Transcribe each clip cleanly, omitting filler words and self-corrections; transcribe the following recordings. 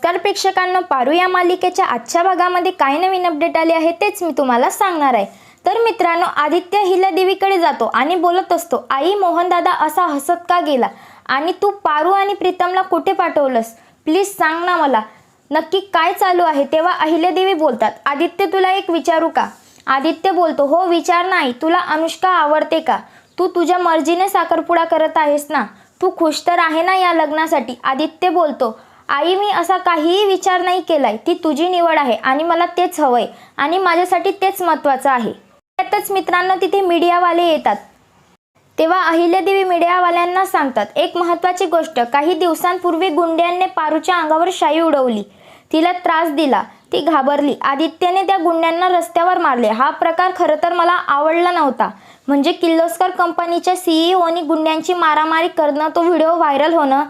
नमस्कार प्रेक्षकांनो, पारू या मालिकेच्या आजच्या भागामध्ये काय नवीन अपडेट आले आहे तेच मी तुम्हाला सांगणार आहे। तर मित्रांनो, आदित्य अहिल्यादेवीकडे जातो आणि बोलत असतो, आई मोहनदादा असा हसत का गेला आणि तू पारू आणि प्रीतमला कुठे पाठवलंस, प्लीज सांग ना मला, नक्की काय चालू आहे। तेव्हा अहिल्यादेवी बोलतात, आदित्य तुला एक विचारू का। आदित्य बोलतो, हो विचार ना आई, तुला अनुष्का आवडते का, तू तुझ्या मर्जीने साखरपुडा करत आहेस ना, तू खुश तर आहे ना या लग्नासाठी। आदित्य बोलतो, आई मी असा काहीही विचार नाही केलाय, ती तुझी निवड आहे आणि मला तेच हवंय आणि माझ्यासाठी तेच महत्त्वाचं आहे। त्यातच मित्रांनो तिथे मीडियावाले येतात। तेव्हा अहिल्यादेवी मीडियावाल्यांना सांगतात, एक महत्त्वाची गोष्ट, काही दिवसांपूर्वी गुंड्यांनी पारूच्या अंगावर शाई उडवली, तिला त्रास दिला, ती घाबरली, आदित्यने त्या गुंड्यांना रस्त्यावर मारले। हा प्रकार खरं तर मला आवडला नव्हता, म्हणजे किर्लोस्कर कंपनीच्या सीईओनी गुंड्यांची मारामारी करणं, तो व्हिडिओ व्हायरल होणं,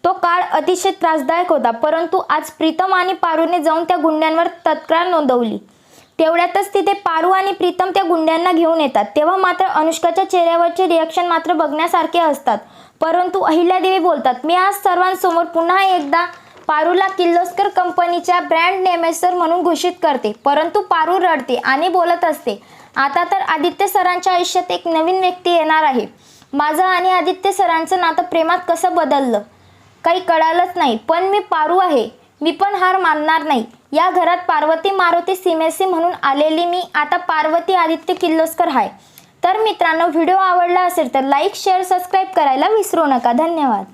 तो काळ अतिशय त्रासदायक होता। परंतु आज प्रीतम आणि पारूने जाऊन त्या गुंड्यांवर तक्रार नोंदवली। तेवढ्यातच तिथे पारू आणि प्रीतम त्या गुंड्यांना घेऊन येतात। तेव्हा मात्र अनुष्काच्या चेहऱ्यावरचे रिॲक्शन मात्र बघण्यासारखे असतात। परंतु अहिल्यादेवी बोलतात, मी आज सर्वांसमोर पुन्हा एकदा पारूला किर्लोस्कर कंपनीच्या ब्रँड ॲम्बॅसेडर म्हणून घोषित करते। परंतु पारू रडते आणि बोलत असते, आता तर आदित्य सरांच्या आयुष्यात एक नवीन व्यक्ती येणार आहे। माझं आणि आदित्य सरांचं नातं प्रेमात कसं बदललं काही कळालंच नाही, पण मी पारू आहे, मी पण हार मानणार नाही। या घरात पार्वती मारुती सीमेसी म्हणून आलेली मी आता पार्वती आदित्य किर्लोस्कर आहे। तर मित्रांनो, व्हिडिओ आवडला असेल तर लाईक शेअर सबस्क्राईब करायला विसरू नका। धन्यवाद।